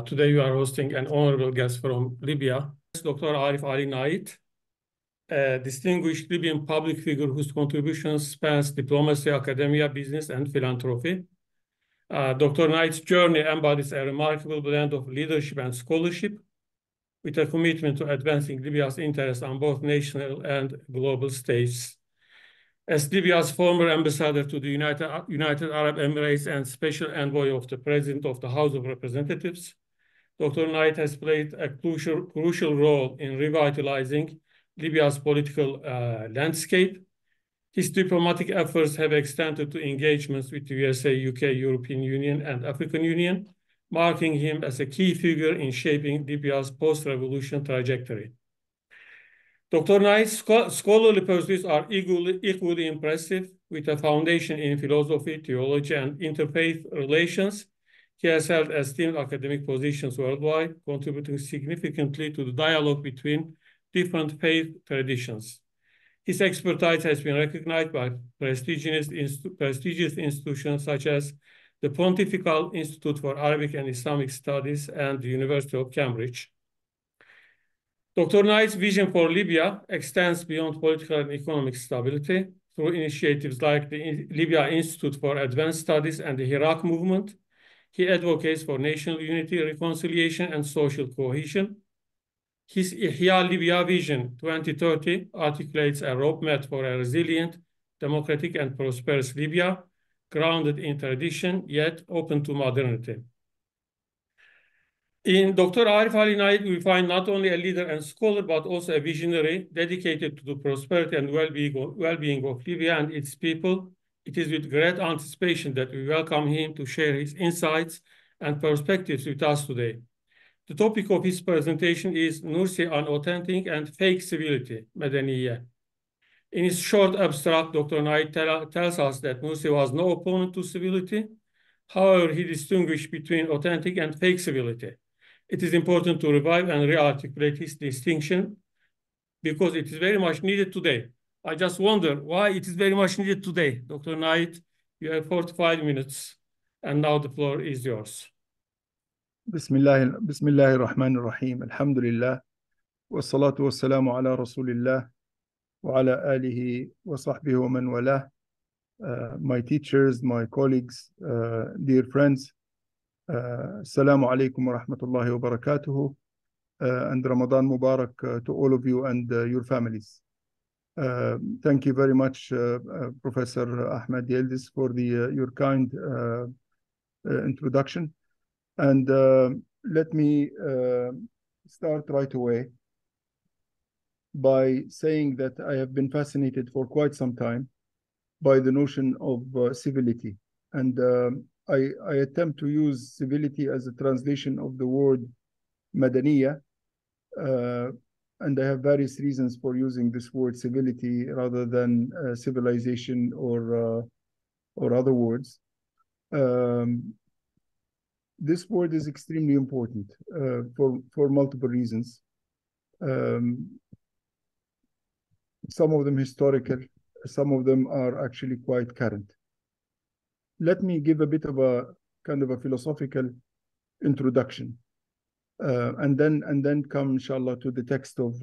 Today you are hosting an honorable guest from Libya, Dr. Arif Ali Nait, a distinguished Libyan public figure whose contributions spans diplomacy, academia, business, and philanthropy. Dr. Nait's journey embodies a remarkable blend of leadership and scholarship, with a commitment to advancing Libya's interests on both national and global stages. As Libya's former ambassador to the United Arab Emirates and special envoy of the President of the House of Representatives, Dr. Nait has played a crucial role in revitalizing Libya's political landscape. His diplomatic efforts have extended to engagements with the USA, UK, European Union, and African Union, marking him as a key figure in shaping Libya's post-revolution trajectory. Dr. Nait's scholarly pursuits are equally impressive. With a foundation in philosophy, theology, and interfaith relations, he has held esteemed academic positions worldwide, contributing significantly to the dialogue between different faith traditions. His expertise has been recognized by prestigious institutions such as the Pontifical Institute for Arabic and Islamic Studies and the University of Cambridge. Dr. Nait's vision for Libya extends beyond political and economic stability through initiatives like the Libya Institute for Advanced Studies and the Iraq Movement. He advocates for national unity, reconciliation, and social cohesion. His Ihya Libya Vision 2030 articulates a roadmap for a resilient, democratic, and prosperous Libya, grounded in tradition, yet open to modernity. In Dr. Arif Ali Nait, we find not only a leader and scholar, but also a visionary dedicated to the prosperity and well-being of Libya and its people. It is with great anticipation that we welcome him to share his insights and perspectives with us today. The topic of his presentation is Nursi on Authentic and Fake Civility, Medeniye. In his short abstract, Dr. Nait tells us that Nursi was no opponent to civility. However, he distinguished between authentic and fake civility. It is important to revive and re-articulate his distinction because it is very much needed today. I just wonder why it is very much needed today. Dr. Nait, you have 45 minutes, and now the floor is yours. Bismillah ar-Rahman ar-Rahim. Alhamdulillah. Wassalatu wassalamu ala Rasulillah wa ala alihi wa sahbihi wa man walah. My teachers, my colleagues, dear friends, Assalamu alaikum wa rahmatullahi wa barakatuhu, and Ramadan Mubarak to all of you and your families. Thank you very much, Professor Ahmed Yildiz, for your kind introduction. And let me start right away by saying that I have been fascinated for quite some time by the notion of civility. And I attempt to use civility as a translation of the word madaniya, and I have various reasons for using this word civility rather than civilization or other words. This word is extremely important for multiple reasons. Some of them historical, some of them are actually quite current. Let me give a bit of a kind of a philosophical introduction, and then come, inshallah, to the text of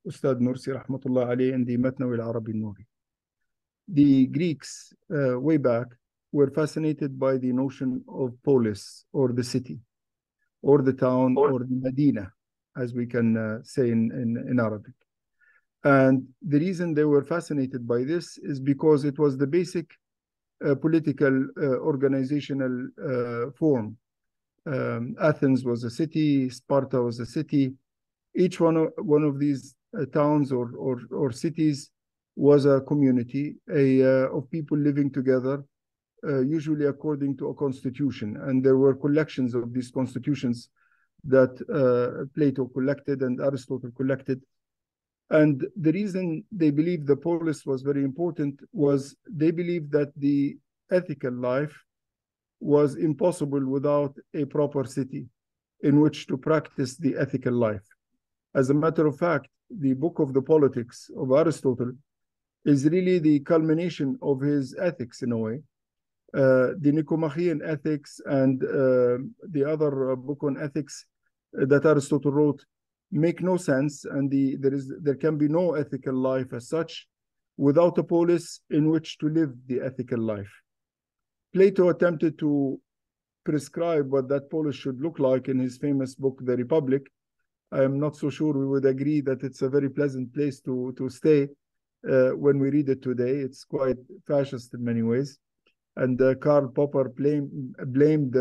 Ustad Nursi rahmatullah alayhi in the Matnawi al-Arabi al-Nuri. The Greeks way back were fascinated by the notion of polis, or the city, or the town, or the Medina, as we can say in Arabic. And the reason they were fascinated by this is because it was the basic political organizational form. Athens was a city, Sparta was a city. Each one of these towns or cities was a community of people living together, usually according to a constitution. And there were collections of these constitutions that Plato collected and Aristotle collected. And the reason they believed the polis was very important was they believed that the ethical life was impossible without a proper city in which to practice the ethical life. As a matter of fact, the book of the Politics of Aristotle is really the culmination of his ethics in a way. The Nicomachean Ethics and the other book on ethics that Aristotle wrote make no sense, and there can be no ethical life as such without a polis in which to live the ethical life. Plato attempted to prescribe what that polis should look like in his famous book, The Republic. I am not so sure we would agree that it's a very pleasant place to stay when we read it today. It's quite fascist in many ways. And Karl Popper blamed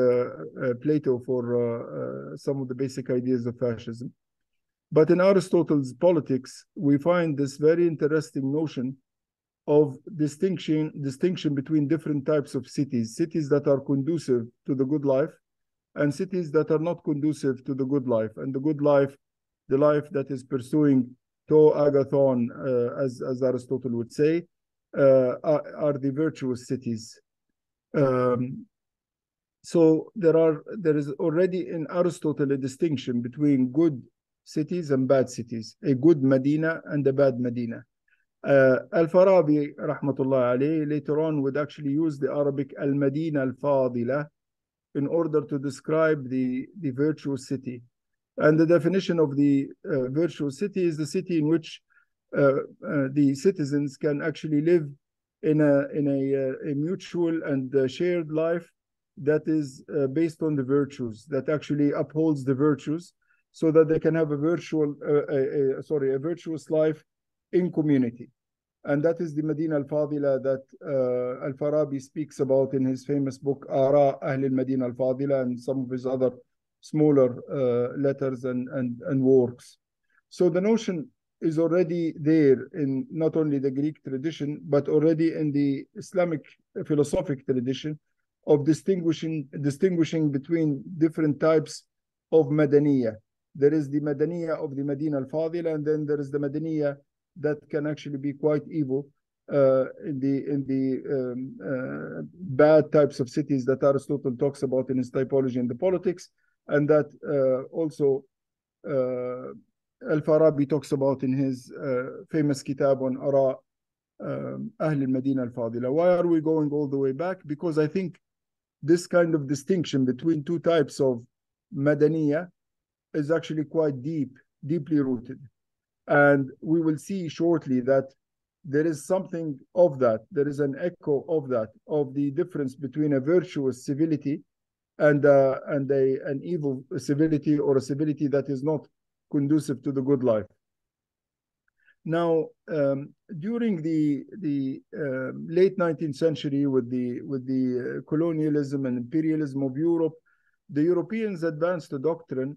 Plato for some of the basic ideas of fascism. But in Aristotle's Politics, we find this very interesting notion of distinction between different types of cities that are conducive to the good life and cities that are not conducive to the good life. And the good life, the life that is pursuing to agathon, as Aristotle would say, are the virtuous cities. So there is already in Aristotle a distinction between good cities and bad cities, a good Medina and a bad Medina. Al-Farabi, rahmatullah alayhi, later on would actually use the Arabic al-Madina al-Fadila in order to describe the virtuous city. And the definition of the virtuous city is the city in which the citizens can actually live in a mutual and shared life that is based on the virtues, that actually upholds the virtues, so that they can have a virtuous life in community. And that is the Medina al-Fadila that Al-Farabi speaks about in his famous book, Ara Ahl al-Medina al-Fadila, and some of his other smaller letters and works. So the notion is already there in not only the Greek tradition, but already in the Islamic philosophic tradition of distinguishing between different types of Madaniya. There is the Madaniya of the Medina al-Fadila, and then there is the Madaniya that can actually be quite evil in the bad types of cities that Aristotle talks about in his typology and the Politics, and that also Al-Farabi talks about in his famous kitab on Ara Ahl al-Madina al-Fadila. Why are we going all the way back? Because I think this kind of distinction between two types of Madaniya is actually quite deeply rooted. And we will see shortly that there is something of that. There is an echo of that, of the difference between a virtuous civility and an evil civility, or a civility that is not conducive to the good life. Now, during the late 19th century, with the colonialism and imperialism of Europe, the Europeans advanced a doctrine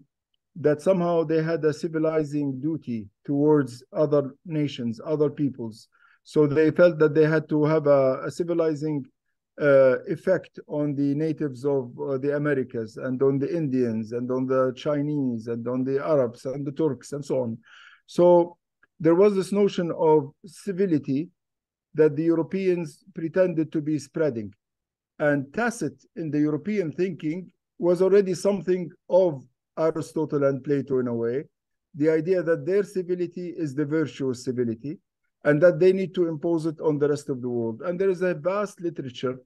that somehow they had a civilizing duty towards other nations, other peoples. So they felt that they had to have a civilizing effect on the natives of the Americas, and on the Indians, and on the Chinese, and on the Arabs, and the Turks, and so on. So there was this notion of civility that the Europeans pretended to be spreading. And tacit in the European thinking was already something of Aristotle and Plato in a way, the idea that their civility is the virtuous civility, and that they need to impose it on the rest of the world. And there is a vast literature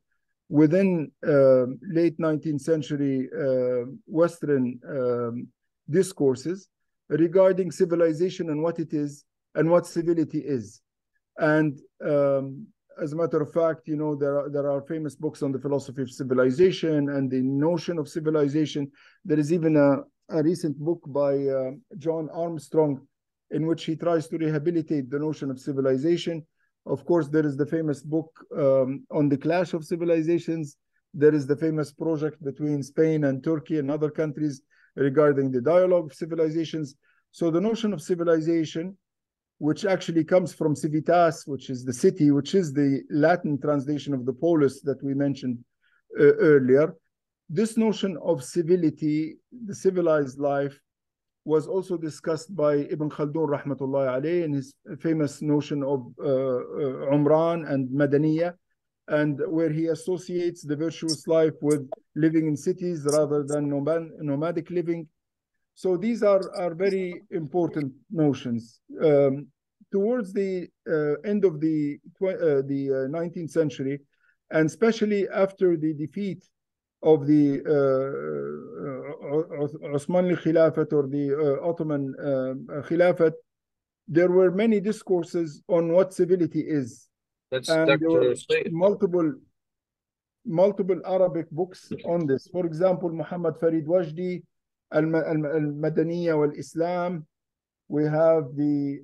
within late 19th century Western discourses regarding civilization and what it is and what civility is. And as a matter of fact, you know, there are famous books on the philosophy of civilization and the notion of civilization. There is even a recent book by John Armstrong in which he tries to rehabilitate the notion of civilization. Of course, there is the famous book on the clash of civilizations. There is the famous project between Spain and Turkey and other countries regarding the dialogue of civilizations. So the notion of civilization, which actually comes from civitas, which is the city, which is the Latin translation of the polis that we mentioned earlier. This notion of civility, the civilized life, was also discussed by Ibn Khaldun rahmatullahi alayhi in his famous notion of Umran and Madaniya, and where he associates the virtuous life with living in cities rather than nomadic living. So these are very important notions. Towards the end of the 19th century, and especially after the defeat of the Osmanli Khilafat or the Ottoman Khilafat, there were many discourses on what civility is. That's And there were Dr. Said. multiple Arabic books on this. For example, Muhammad Farid Wajdi, Al-Madaniya wal-Islam. We have the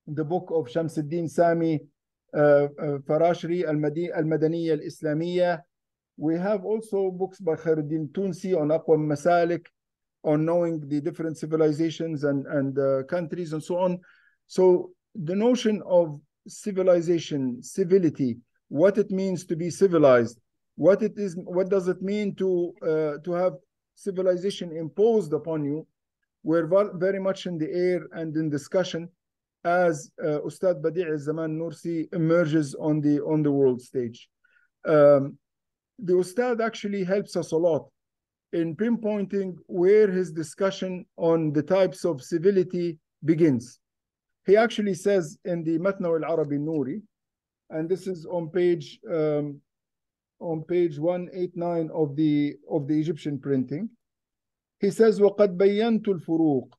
book of Shamsuddin Sami Farashri, Al-Madaniya al-Islamiyya. We have also books by Khairuddin Tunsi on Aqwa Masalik, on knowing the different civilizations and countries and so on. So the notion of civilization, civility, what it means to be civilized, what does it mean to have civilization imposed upon you, were very much in the air and in discussion as Ustad Badi' al-Zaman Nursi emerges on the world stage. The Ustad actually helps us a lot in pinpointing where his discussion on the types of civility begins. He actually says in the Matnaw al-Arabi Nuri, and this is on page 189 of the Egyptian printing. He says, وَقَدْ بَيَّنْتُ الْفُرُوقِ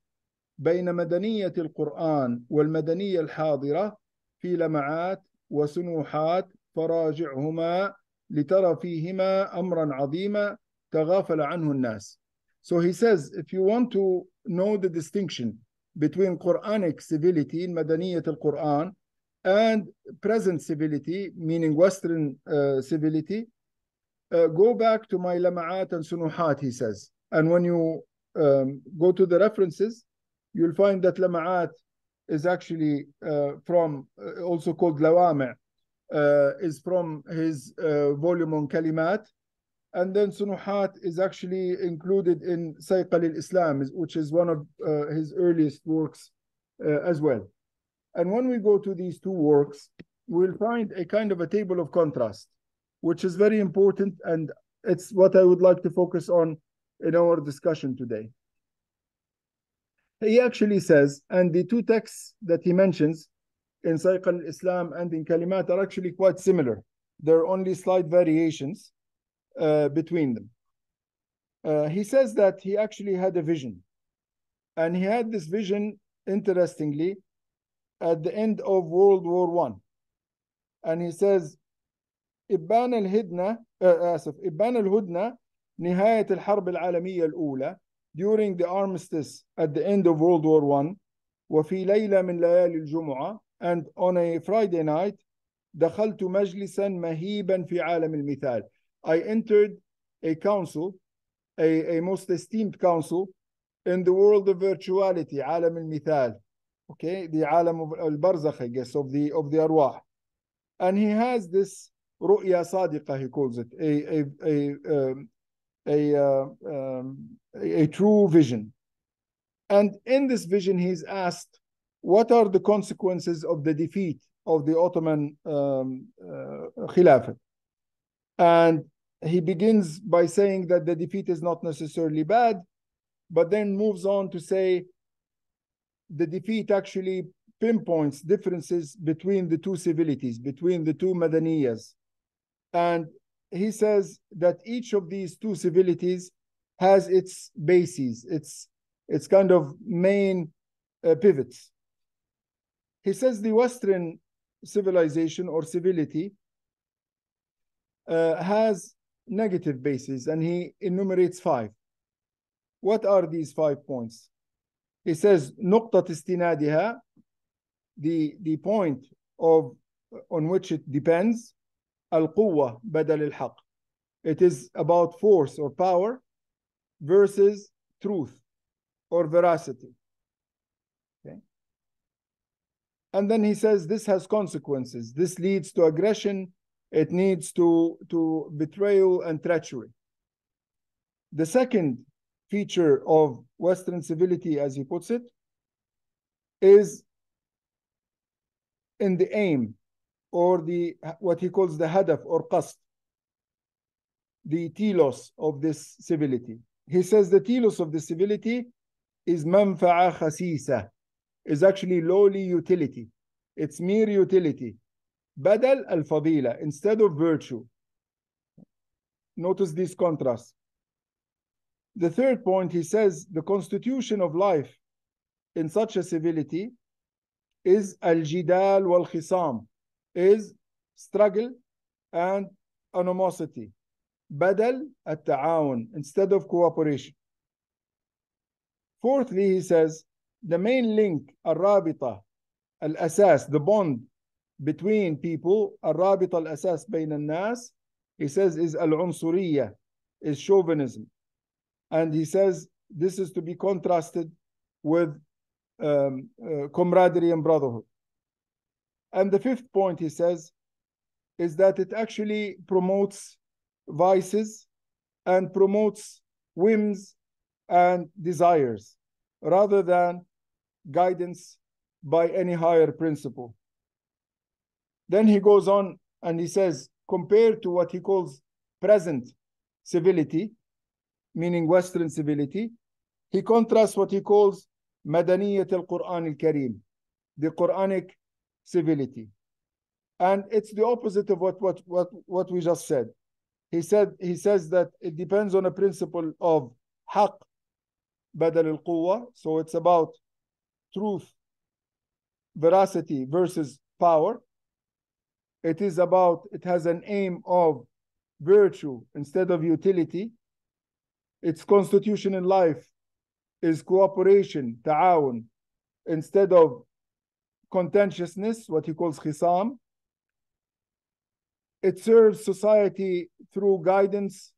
بين مدنية القرآن والمدنية الحاضرة في لمعات وسنوحات فراجعهما لترى فيهما أمرا عظيما تغافل عنه الناس. So he says, if you want to know the distinction between Quranic civility, مدنية القرآن, and present civility, meaning Western civility, go back to my Lama'at and Sunuhat, he says. And when you go to the references, you'll find that Lama'at is actually from, also called Lawami', is from his volume on Kalimat. And then Sunuhat is actually included in Sayq al-Islam, which is one of his earliest works as well. And when we go to these two works, we'll find a kind of a table of contrast, which is very important, and it's what I would like to focus on in our discussion today. He actually says, and the two texts that he mentions in Sayq al-Islam and in Kalimat are actually quite similar. There are only slight variations between them. He says that he actually had a vision. And he had this vision, interestingly, at the end of World War I. And he says, إبان الهدنة نهاية الحرب العالمية الأولى, during the armistice at the end of World War I, وفي ليلة من ليالي الجمعة, and on a Friday night, دخلت مجلسا مهيبا في عالم المثال. I entered a council, a most esteemed council in the world of virtuality, عالم المثال. Okay, the عالم of al-barzakh, I guess, of the arwah. And he has this رؤيا صادقة, he calls it, a true vision. And in this vision, he's asked, what are the consequences of the defeat of the Ottoman Khilafat? And he begins by saying that the defeat is not necessarily bad, but then moves on to say the defeat actually pinpoints differences between the two civilities, between the two Madaniyas. And he says that each of these two civilities has its bases, its kind of main pivots. He says the Western civilization or civility has negative bases, and he enumerates 5. What are these 5 points? He says, نقطة استنادها, the point on which it depends, القوة بدل الحق. It is about force or power versus truth or veracity. Okay. And then he says this has consequences. This leads to aggression. It leads to betrayal and treachery. The second feature of Western civility, as he puts it, is in the aim, or what he calls the hadaf or qasd, the telos of this civility. He says the telos of the civility is manfa'a khasisa, is actually lowly utility. It's mere utility. بدل الفضيلة, instead of virtue. Notice these contrasts. The third point, he says, the constitution of life in such a civility is al-jidal wal-khisam, is struggle and animosity. بدل التعاون, instead of cooperation. Fourthly, he says, the main link, الرابطة, الأساس, the bond between people, الرابطة الأساس بين الناس, he says, is العنصرية, is chauvinism. And he says this is to be contrasted with camaraderie and brotherhood. And the fifth point, he says, is that it actually promotes vices and promotes whims and desires rather than guidance by any higher principle. Then he goes on and he says, compared to what he calls present civility, meaning Western civility, he contrasts what he calls Madaniyat al-Quran al-Kareem, the Quranic civility. And it's the opposite of what we just said. He says that it depends on a principle of haq badal al-quwwa, so it's about truth, veracity versus power. It has an aim of virtue instead of utility. Its constitution in life is cooperation, ta'awun, instead of contentiousness, what he calls khisam. It serves society through guidance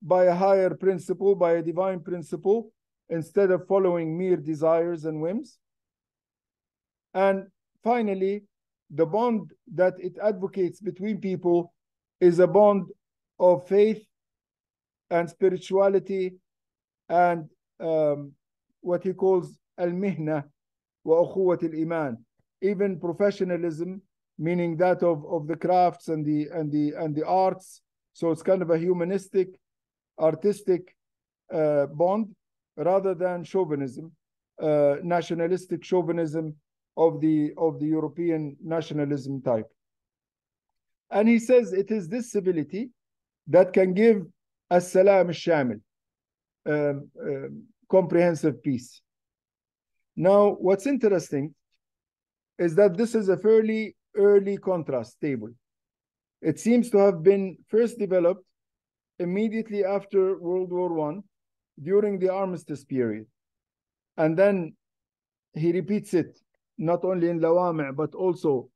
by a higher principle, by a divine principle, instead of following mere desires and whims. And finally, the bond that it advocates between people is a bond of faith and spirituality and what he calls al-mihna wa ukhuwat al-iman, even professionalism, meaning that of the crafts and the arts. So it's kind of a humanistic, artistic bond rather than chauvinism, nationalistic chauvinism of the European nationalism type. And he says it is this civility that can give as-salam al-shamil, comprehensive peace. Now, what's interesting is that this is a fairly early contrast table. It seems to have been first developed immediately after World War I during the armistice period. And then he repeats it not only in Lawami' but also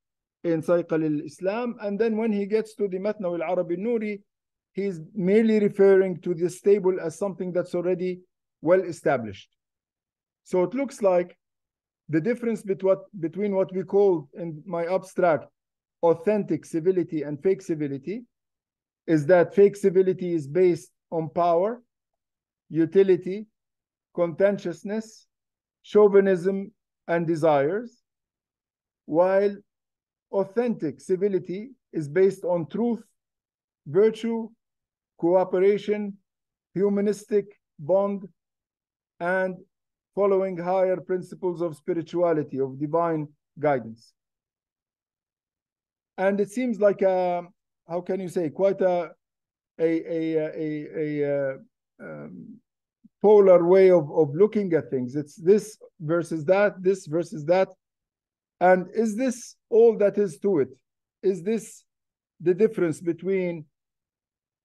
in Sayqal al-Islam. And then when he gets to the Matnawi al-Arabi al-Nuri, he's merely referring to this table as something that's already well established. So it looks like the difference between what we call in my abstract authentic civility and fake civility is that fake civility is based on power, utility, contentiousness, chauvinism, and desires, while authentic civility is based on truth, virtue, cooperation, humanistic bond, and following higher principles of spirituality, of divine guidance. And it seems like how can you say, quite a polar way of looking at things. It's this versus that, this versus that. And is this all that is to it? Is this the difference between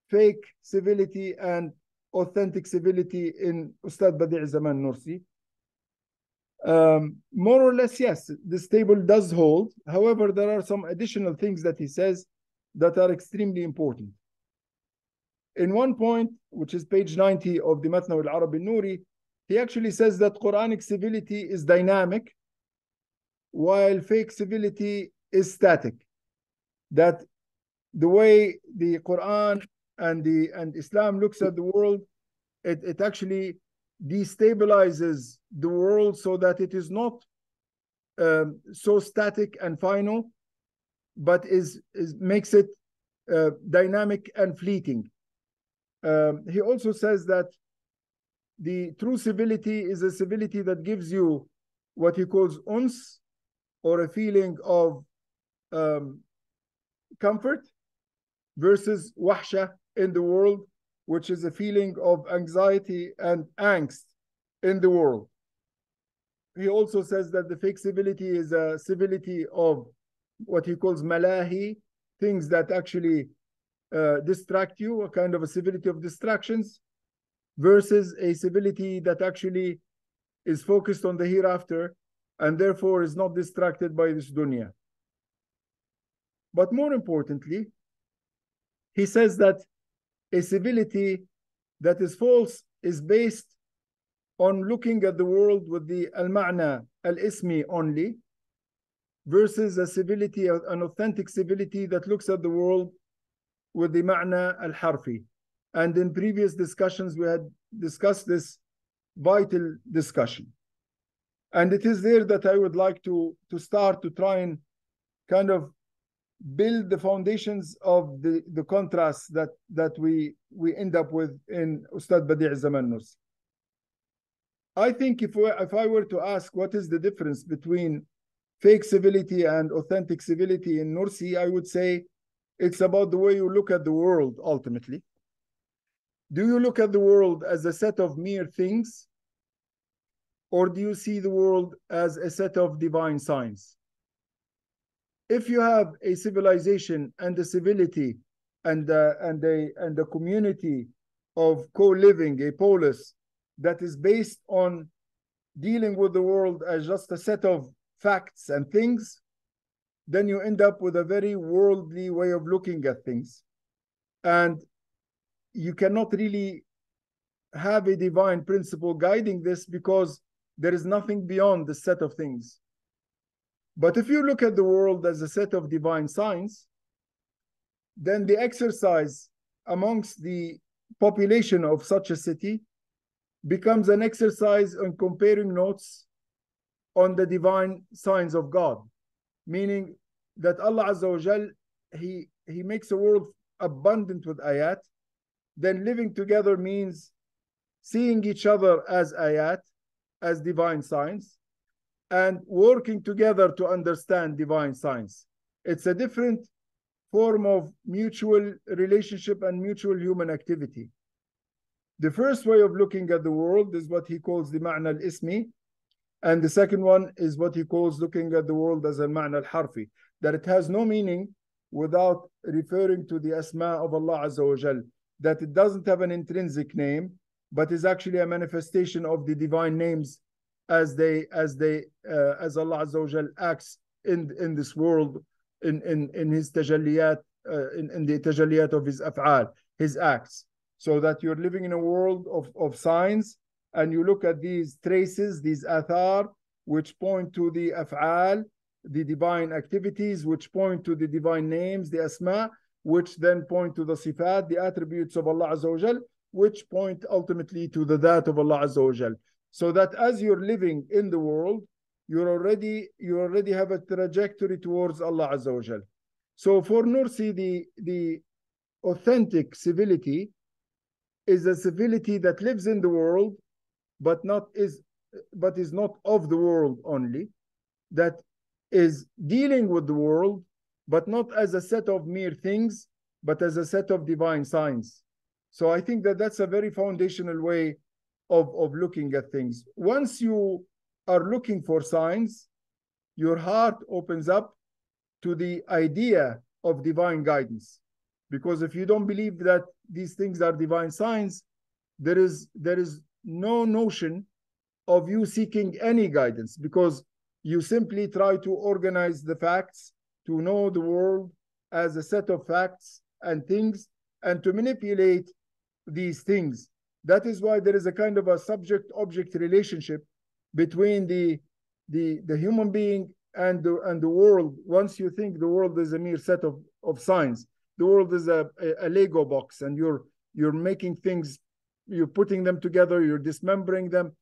fake civility and authentic civility in Ustad Badi' Zaman Nursi? More or less, yes, this table does hold. However, there are some additional things that he says that are extremely important. In one point, which is page 90 of the Matnawi al-Arabi al-Nuri, he actually says that Quranic civility is dynamic, while fake civility is static. That the way the Quran and Islam looks at the world, it actually destabilizes the world so that it is not so static and final, but makes it dynamic and fleeting. He also says that the true civility is a civility that gives you what he calls uns, or a feeling of comfort, versus wahsha in the world, which is a feeling of anxiety and angst in the world. He also says that the fake civility is a civility of what he calls malahi, things that actually distract you, a kind of a civility of distractions, versus a civility that actually is focused on the hereafter and therefore is not distracted by this dunya. But more importantly, he says that a civility that is false is based on looking at the world with the al-ma'na al-ismi only, versus a civility, an authentic civility that looks at the world with the ma'na al-harfi. And in previous discussions, we had discussed this vital discussion. And it is there that I would like to start to try and kind of build the foundations of the contrasts that we end up with in Ustad Badi' Zaman Nursi. I think if I were to ask what is the difference between fake civility and authentic civility in Nursi, I would say it's about the way you look at the world ultimately. Do you look at the world as a set of mere things, or do you see the world as a set of divine signs? If you have a civilization and a civility and a community of co-living, a polis that is based on dealing with the world as just a set of facts and things, then you end up with a very worldly way of looking at things. And you cannot really have a divine principle guiding this, because there is nothing beyond the set of things. But if you look at the world as a set of divine signs, then the exercise amongst the population of such a city becomes an exercise on comparing notes on the divine signs of God, meaning that Allah Azza wa Jal, He makes a world abundant with ayat. Then living together means seeing each other as ayat, as divine signs, and working together to understand divine signs. It's a different form of mutual relationship and mutual human activity. The first way of looking at the world is what he calls the ma'na al-ismi, and the second one is what he calls looking at the world as a ma'na al-harfi, that it has no meaning without referring to the asma of Allah Azza wa Jal, that it doesn't have an intrinsic name, but is actually a manifestation of the divine names as Allah Azza wa Jal acts in this world, in his tajalliyat, in the tajalliyat of his af'al, his acts. So that you're living in a world of signs, and you look at these traces, these athar, which point to the af'al, the divine activities, which point to the divine names, the asma, which then point to the sifat, the attributes of Allah Azza wa Jal, which point ultimately to the that of Allah Azza wa Jal. So that as you're living in the world, you already have a trajectory towards Allah Azza wa Jal. So for Nursi, the authentic civility is a civility that lives in the world, but is not of the world only, that is dealing with the world, but not as a set of mere things, but as a set of divine signs. So I think that that's a very foundational way of looking at things. Once you are looking for signs, your heart opens up to the idea of divine guidance. Because if you don't believe that these things are divine signs, there is no notion of you seeking any guidance, because you simply try to organize the facts, to know the world as a set of facts and things, and to manipulate these things. That is why there is a kind of a subject-object relationship between the human being and the world. Once you think the world is a mere set of signs, the world is a Lego box, and you're making things, you're putting them together, you're dismembering them,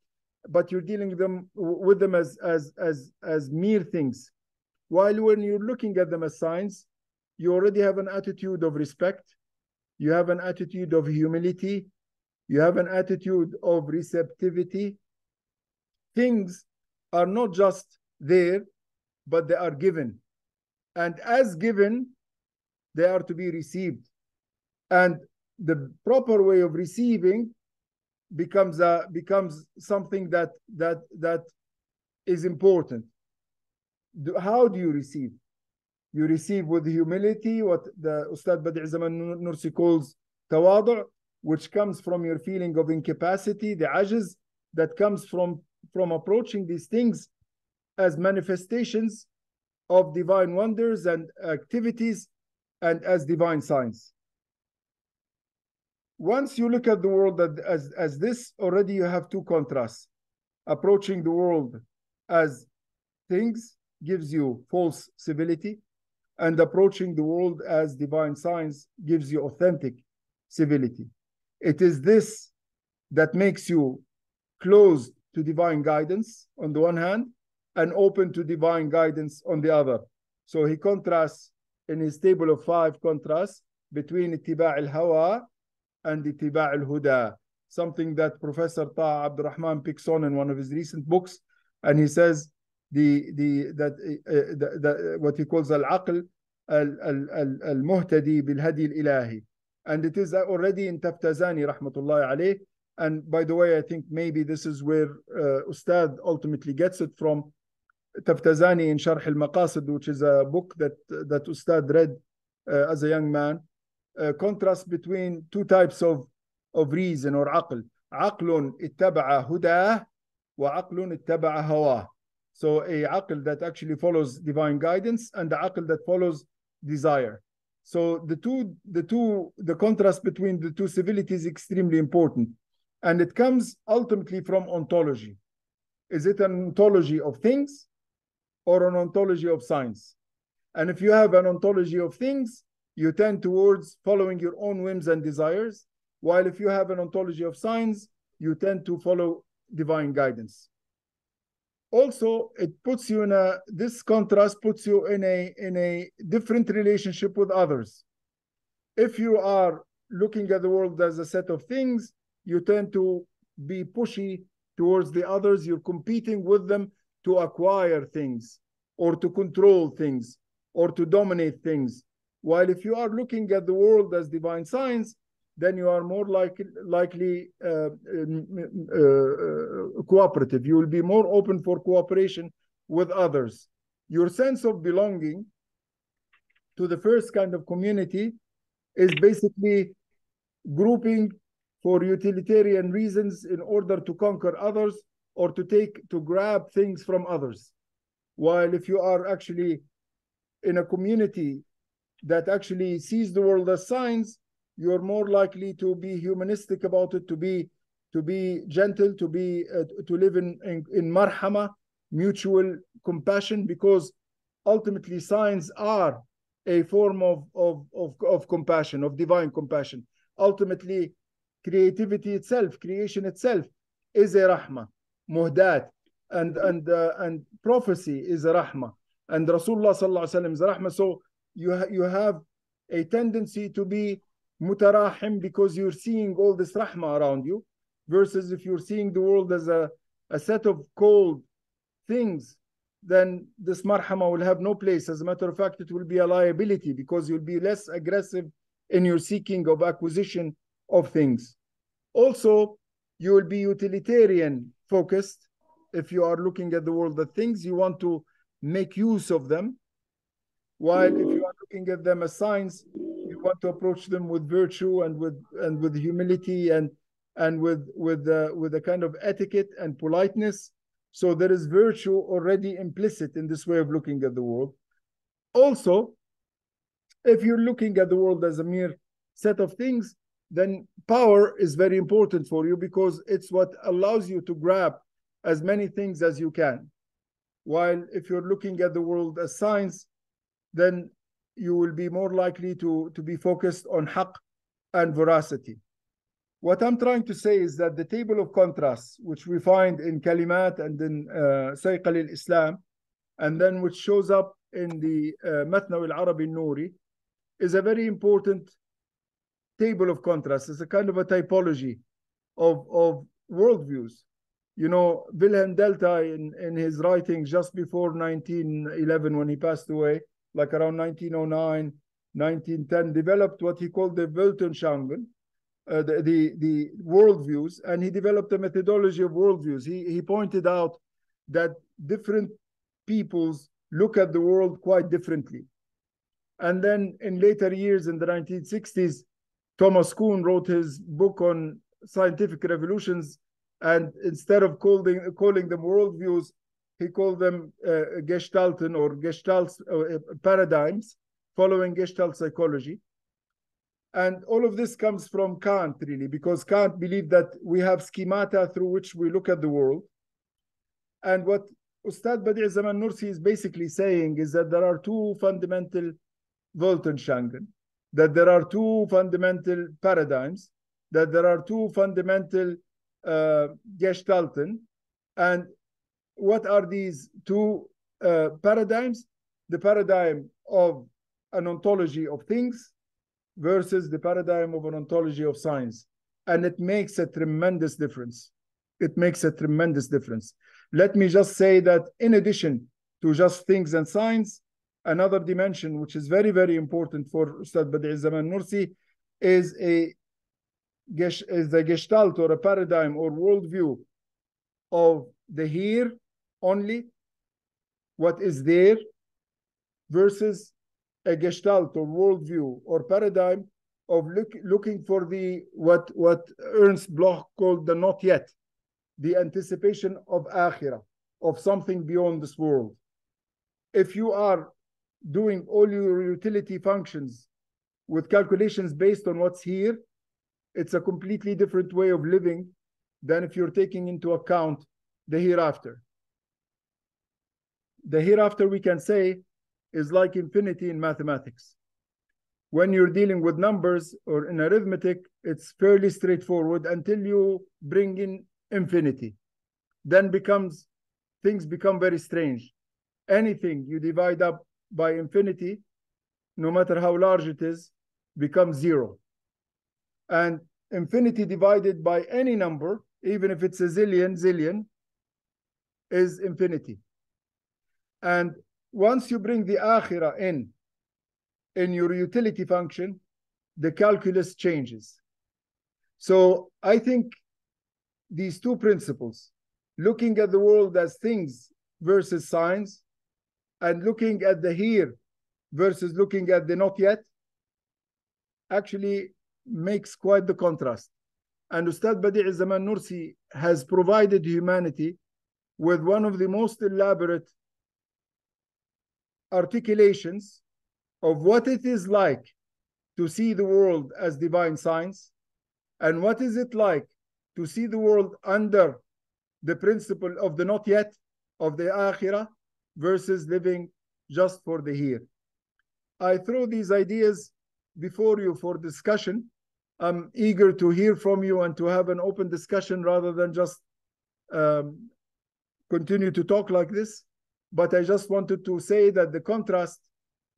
but you're dealing with them as mere things. While when you're looking at them as signs, you already have an attitude of respect, you have an attitude of humility, you have an attitude of receptivity. Things are not just there, but they are given. And as given, they are to be received. And the proper way of receiving becomes something that is important. How do you receive? You receive with humility, what the Ustad Badi' Zaman Nursi calls tawadu', which comes from your feeling of incapacity, the ajiz that comes from approaching these things as manifestations of divine wonders and activities and as divine signs. Once you look at the world as this, already you have two contrasts. Approaching the world as things gives you false civility, and approaching the world as divine signs gives you authentic civility. It is this that makes you closed to divine guidance on the one hand and open to divine guidance on the other. So he contrasts in his table of 5 contrasts between ittiba' al-hawa and ittiba' al-huda, something that Professor Taha Abdurrahman picks on in one of his recent books, and he says what he calls al-aql al-muhtadi bil-hadi al-ilahi, and it is already in Taftazani rahmatullahi alayh. And by the way, I think maybe this is where Ustad ultimately gets it from. Taftazani in Sharh al-Maqasid, which is a book that Ustad read as a young man, contrast between two types of reason or aql. Aqlun ittaba'a hudah wa aqlun ittaba'a hawa. So a aql that actually follows divine guidance and the aql that follows desire. So the contrast between the two civilities is extremely important. And it comes ultimately from ontology. Is it an ontology of things or an ontology of science? And if you have an ontology of things, you tend towards following your own whims and desires, while if you have an ontology of science, you tend to follow divine guidance. Also, it puts you this contrast puts you in a different relationship with others. If you are looking at the world as a set of things, you tend to be pushy towards the others. You're competing with them to acquire things or to control things or to dominate things. While if you are looking at the world as divine science, then you are more likely cooperative. You will be more open for cooperation with others. Your sense of belonging to the first kind of community is basically grouping for utilitarian reasons in order to conquer others or to grab things from others. While if you are actually in a community that actually sees the world as science, you're more likely to be humanistic about it, to be gentle, to live in marhama, mutual compassion, because ultimately signs are a form of compassion, of divine compassion. Ultimately, creativity itself, creation itself, is a rahmah, muhdat, and prophecy is a rahmah, and Rasulullah sallallahu alaihi wasallam is a rahmah. So you have a tendency to be mutarahim because you're seeing all this rahmah around you, versus if you're seeing the world as a set of cold things, then this marhama will have no place. As a matter of fact, it will be a liability because you'll be less aggressive in your seeking of acquisition of things. Also, you will be utilitarian focused. If you are looking at the world as things, you want to make use of them. While if you are looking at them as signs, you want to approach them with virtue and with humility and with a kind of etiquette and politeness. So there is virtue already implicit in this way of looking at the world. Also, if you're looking at the world as a mere set of things, then power is very important for you because it's what allows you to grab as many things as you can. While if you're looking at the world as science, then you will be more likely to be focused on haqq and veracity. What I'm trying to say is that the table of contrasts, which we find in Kalimat and in Sayqal al-Islam, and then which shows up in the Mathnawi al-Arabi al-Nuri, is a very important table of contrasts. It's a kind of a typology of worldviews. You know, Wilhelm Delta in his writing just before 1911, when he passed away, like around 1909, 1910, developed what he called the Weltanschauungen, the worldviews, and he developed a methodology of worldviews. He pointed out that different peoples look at the world quite differently. And then in later years, in the 1960s, Thomas Kuhn wrote his book on scientific revolutions, and instead of calling them worldviews, he called them Gestalten or Gestalt paradigms, following Gestalt psychology. And all of this comes from Kant, really, because Kant believed that we have schemata through which we look at the world. And what Ustad Badi' Zaman Nursi is basically saying is that there are two fundamental Weltanschauungen, that there are two fundamental paradigms, that there are two fundamental Gestalten. And what are these two paradigms? The paradigm of an ontology of things versus the paradigm of an ontology of science. And it makes a tremendous difference. It makes a tremendous difference. Let me just say that in addition to just things and science, another dimension which is very, very important for Ustad Badi' Zaman Nursi is the Gestalt or a paradigm or worldview of the here only, what is there, versus a Gestalt or worldview or paradigm of looking for the what Ernst Bloch called the not yet, the anticipation of akhirah, of something beyond this world. If you are doing all your utility functions with calculations based on what's here, it's a completely different way of living than if you're taking into account the hereafter. The hereafter, we can say, is like infinity in mathematics. When you're dealing with numbers or in arithmetic, it's fairly straightforward until you bring in infinity. Then things become very strange. Anything you divide up by infinity, no matter how large it is, becomes zero. And infinity divided by any number, even if it's a zillion, is infinity. And once you bring the akhirah in your utility function, the calculus changes. So I think these two principles, looking at the world as things versus science, and looking at the here versus looking at the not yet, actually makes quite the contrast. And Ustad Badi' Zaman Nursi has provided humanity with one of the most elaborate articulations of what it is like to see the world as divine science, and what is it like to see the world under the principle of the not yet, of the akhirah, versus living just for the here. I throw these ideas before you for discussion. I'm eager to hear from you and to have an open discussion rather than just continue to talk like this. But I just wanted to say that the contrast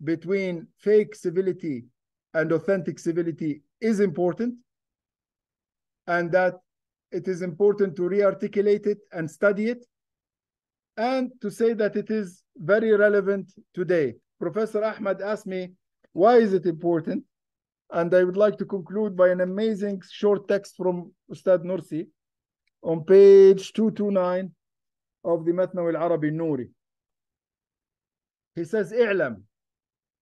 between fake civility and authentic civility is important, and that it is important to re-articulate it and study it, and to say that it is very relevant today. Professor Ahmad asked me, why is it important? And I would like to conclude by an amazing short text from Ustad Nursi on page 229 of the Matnawi al-Arabi al-Nuri. He says, اعلم,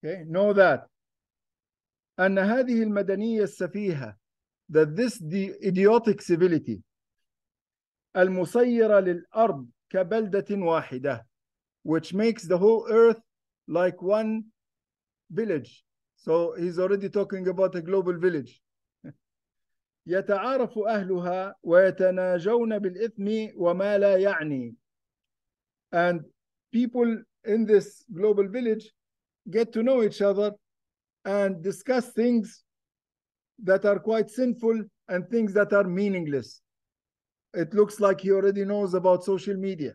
okay, know that, أن هذه المدنية السفيهة, that this the idiotic civility, المسيرة للأرض كبلدة واحدة, which makes the whole earth like one village. So he's already talking about a global village. يتعارف أهلها ويتناجون بالإثم وما لا يعني. And people in this global village get to know each other and discuss things that are quite sinful and things that are meaningless. It looks like he already knows about social media.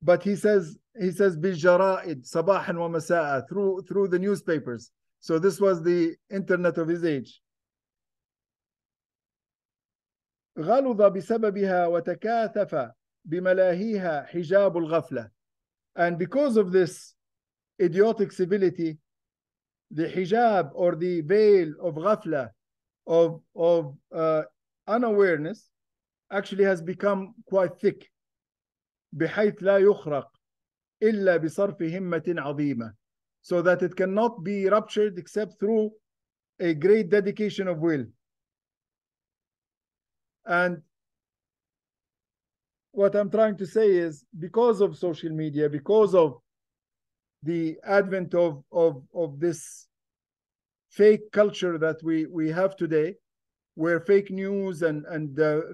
But he says بالجرائد صباحا ومساء, through the newspapers. So this was the internet of his age. غلظ بسببها وتكاثف بملاهيها حجاب الغفلة. And because of this idiotic civility, the hijab or the veil of ghafla, of unawareness, actually has become quite thick. بحيث لا يخرق إلا بصرف همة عظيمة, so that it cannot be ruptured except through a great dedication of will. And what I'm trying to say is, because of social media, because of the advent of this fake culture that we have today, where fake news and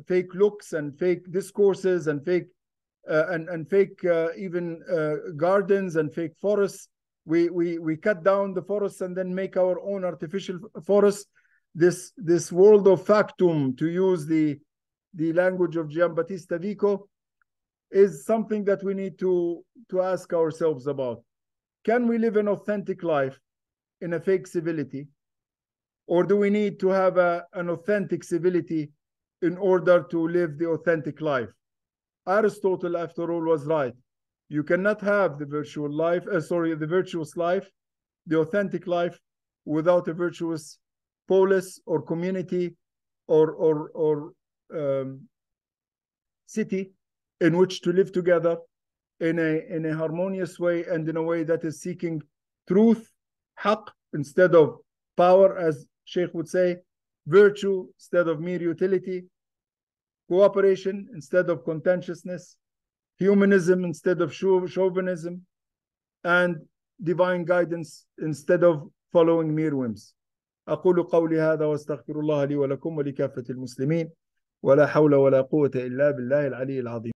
fake looks and fake discourses and fake even gardens and fake forests, we cut down the forests and then make our own artificial forests. This world of factum, to use the language of Giambattista Vico, is something that we need to ask ourselves about. Can we live an authentic life in a fake civility? Or do we need to have an authentic civility in order to live the authentic life? Aristotle, after all, was right. You cannot have the virtual life, the virtuous life, the authentic life, without a virtuous polis or community or city in which to live together in a harmonious way, and in a way that is seeking truth, haqq, instead of power, as Sheikh would say, virtue instead of mere utility, cooperation instead of contentiousness, humanism instead of chauvinism, and divine guidance instead of following mere whims. أقول قولي هذا واستغفر الله لي ولكم ولكافة المسلمين ولا حول ولا قوة إلا بالله العلي العظيم.